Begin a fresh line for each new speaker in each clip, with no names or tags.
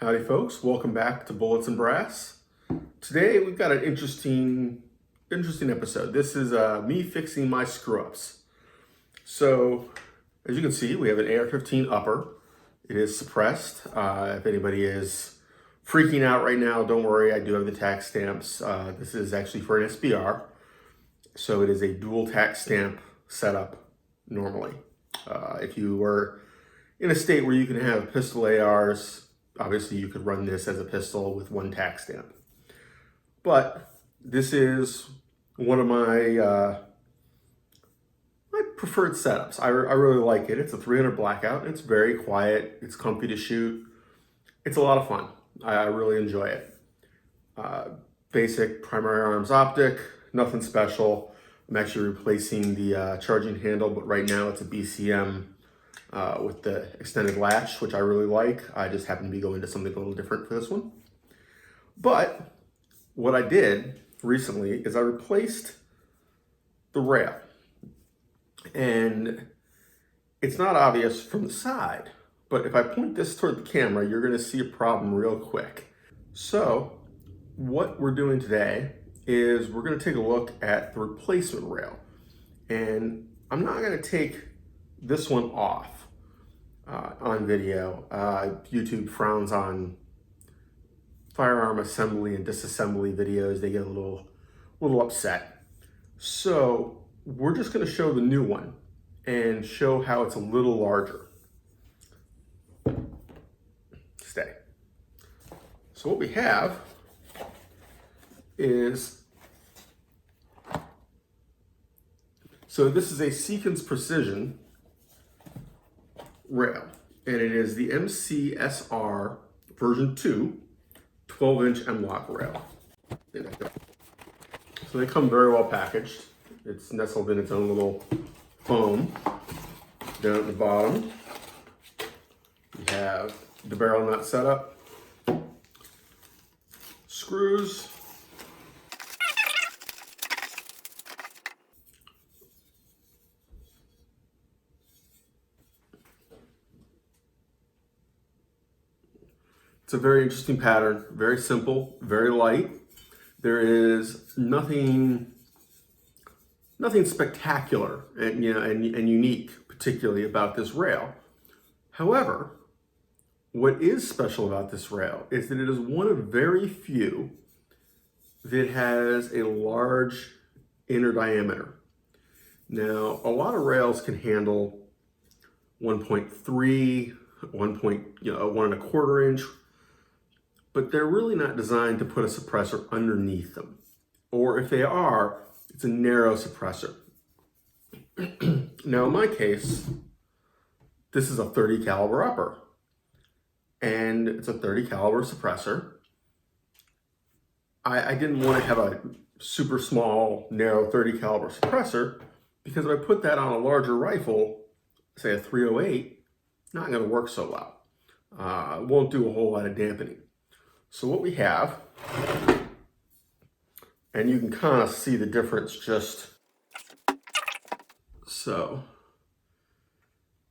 Howdy folks, welcome back to Bullets and Brass. Today we've got an interesting episode. This is me fixing my screw-ups. So, as you can see, we have an AR-15 upper. It is suppressed. If anybody is freaking out right now, don't worry, I do have the tax stamps. This is actually for an SBR. So it is a dual tax stamp setup normally. If you were in a state where you can have pistol ARs, obviously you could run this as a pistol with one tax stamp. But this is one of my preferred setups. I really like it. It's a 300 blackout. It's very quiet. It's comfy to shoot. It's a lot of fun. I really enjoy it. Basic primary arms optic, nothing special. I'm actually replacing the charging handle, but right now it's a BCM with the extended latch, which I really like. I just happen to be going to something a little different for this one. But what I did recently is I replaced the rail. And it's not obvious from the side, but if I point this toward the camera, you're going to see a problem real quick. So what we're doing today is we're going to take a look at the replacement rail. And I'm not going to take this one off on video. YouTube frowns on firearm assembly and disassembly videos. They get a little upset. So we're just going to show the new one and show how it's a little larger. Stay. So what we have is, so this is a Seekins Precision rail, and it is the MCSR version 2 12-inch MLOK rail. So they come very well packaged. It's nestled in its own little foam. Down at the bottom, we have the barrel nut setup, screws, it's a very interesting pattern, very simple, very light. There is nothing spectacular and unique, particularly about this rail. However, what is special about this rail is that it is one of very few that has a large inner diameter. Now, a lot of rails can handle 1.3, 1.25 inch, but they're really not designed to put a suppressor underneath them. Or if they are, it's a narrow suppressor. Now in my case, this is a 30 caliber upper, and it's a 30 caliber suppressor. I didn't want to have a super small, narrow 30 caliber suppressor, because if I put that on a larger rifle, say a 308, not going to work so well. It won't do a whole lot of dampening. So what we have, and you can kind of see the difference so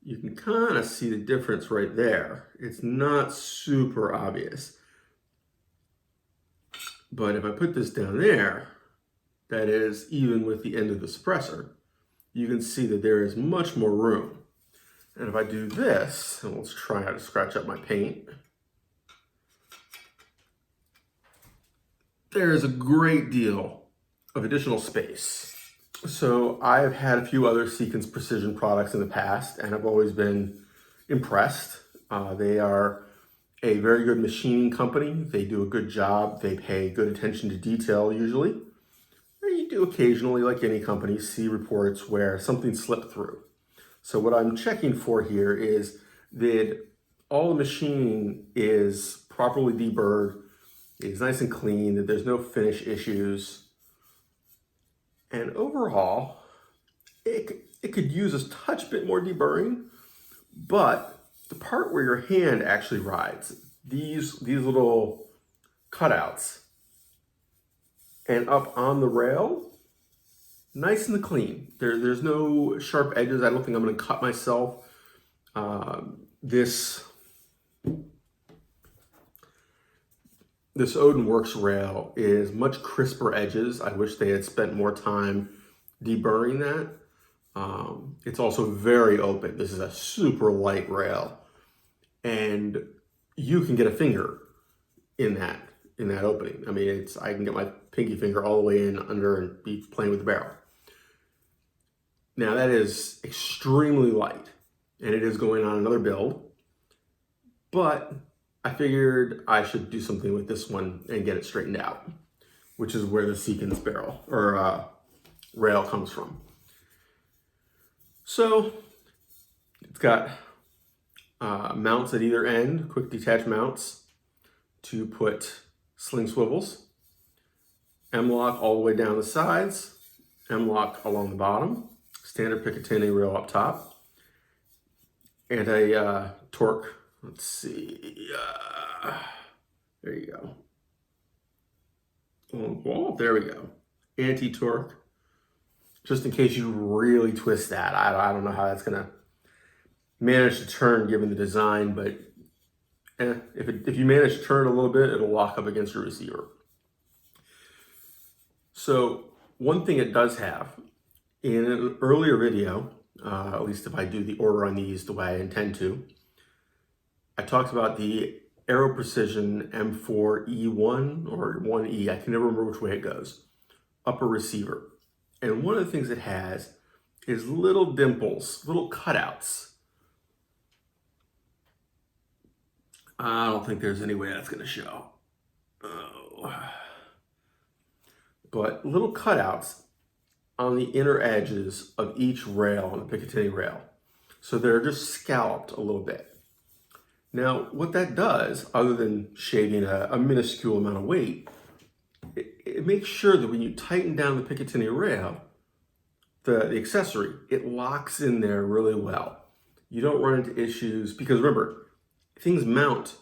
you can kind of see the difference right there. It's not super obvious. But if I put this down there, that is even with the end of the suppressor, you can see that there is much more room. And if I do this, and let's try how to scratch up my paint, there's a great deal of additional space. So I've had a few other Seekins Precision products in the past, and I've always been impressed. They are a very good machining company. They do a good job. They pay good attention to detail usually. And you do occasionally, like any company, see reports where something slipped through. So what I'm checking for here is that all the machining is properly deburred. It's nice and clean, that there's no finish issues. And overall, it could use a touch bit more deburring, but the part where your hand actually rides, these little cutouts, and up on the rail, nice and clean. There's no sharp edges. I don't think I'm going to cut myself. This this Odin Works rail is much crisper edges. I wish they had spent more time deburring that. It's also very open. This is a super light rail, and you can get a finger in that opening. I mean, I can get my pinky finger all the way in under and be playing with the barrel. Now that is extremely light, and it is going on another build, but I figured I should do something with this one and get it straightened out, which is where the Seekins barrel or rail comes from. So it's got mounts at either end, quick detach mounts to put sling swivels, MLOK all the way down the sides, MLOK along the bottom, standard Picatinny rail up top, and a torque. Let's see. There you go. Oh, there we go. Anti-torque. Just in case you really twist that. I don't know how that's gonna manage to turn given the design, but if you manage to turn it a little bit, it'll lock up against your receiver. So one thing it does have, in an earlier video, at least if I do the order on these the way I intend to, I talked about the Aero Precision M4E1 or 1E, I can never remember which way it goes, upper receiver. And one of the things it has is little dimples, little cutouts. I don't think there's any way that's gonna show. Oh. But little cutouts on the inner edges of each rail on the Picatinny rail. So they're just scalloped a little bit. Now, what that does, other than shaving a minuscule amount of weight, it makes sure that when you tighten down the Picatinny rail, the accessory, it locks in there really well. You don't run into issues, because remember, things mount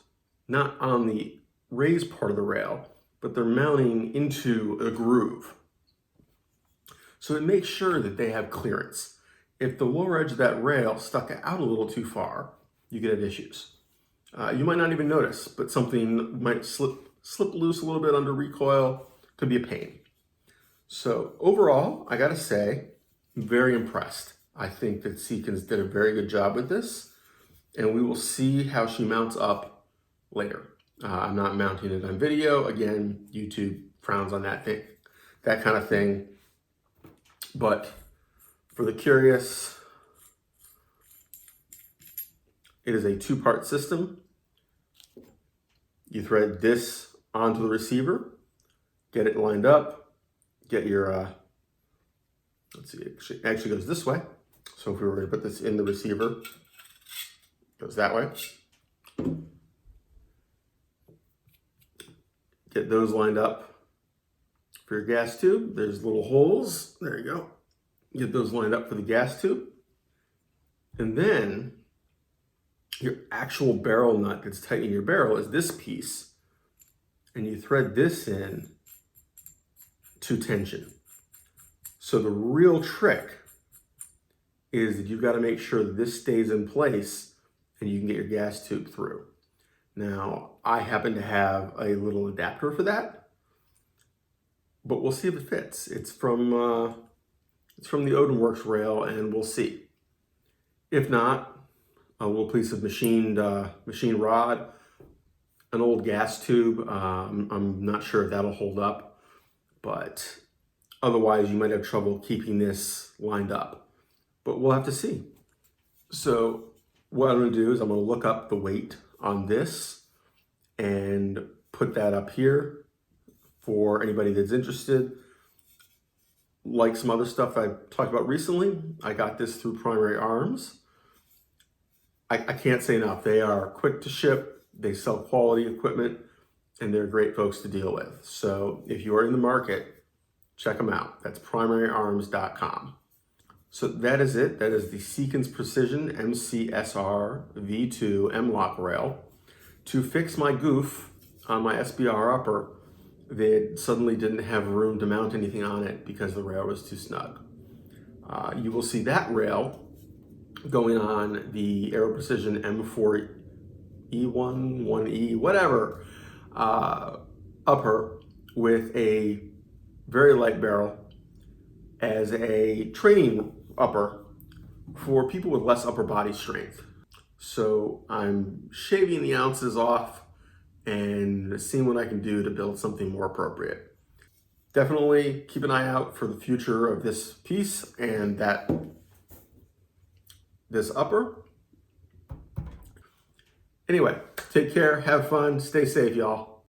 not on the raised part of the rail, but they're mounting into a groove. So it makes sure that they have clearance. If the lower edge of that rail stuck out a little too far, you could have issues. You might not even notice, but something might slip loose a little bit under recoil, could be a pain. So overall, I gotta say, I'm very impressed. I think that Seekins did a very good job with this, and we will see how she mounts up later. I'm not mounting it on video. Again, YouTube frowns on that kind of thing. But for the curious, it is a two-part system. You thread this onto the receiver, get it lined up, get your, let's see, it actually goes this way. So if we were going to put this in the receiver, it goes that way. Get those lined up for your gas tube. There's little holes. There you go. Get those lined up for the gas tube. And then your actual barrel nut that's tightening your barrel is this piece. And you thread this in to tension. So the real trick is that you've got to make sure that this stays in place and you can get your gas tube through. Now, I happen to have a little adapter for that, but we'll see if it fits. It's from the Odin Works rail, and we'll see. If not, a little piece of machined rod, an old gas tube. I'm not sure if that'll hold up, but otherwise you might have trouble keeping this lined up. But we'll have to see. So what I'm going to do is I'm going to look up the weight on this and put that up here for anybody that's interested. Like some other stuff I talked about recently, I got this through Primary Arms. I can't say enough. They are quick to ship, they sell quality equipment, and they're great folks to deal with. So if you are in the market, check them out. That's primaryarms.com. So that is it. That is the Seekins Precision MCSR V2 MLOK rail. To fix my goof on my SBR upper, they suddenly didn't have room to mount anything on it because the rail was too snug. You will see that rail going on the Aero Precision M4E1, 1E, whatever, upper with a very light barrel as a training upper for people with less upper body strength. So I'm shaving the ounces off and seeing what I can do to build something more appropriate. Definitely keep an eye out for the future of this piece and this upper. Anyway, take care, have fun, stay safe, y'all.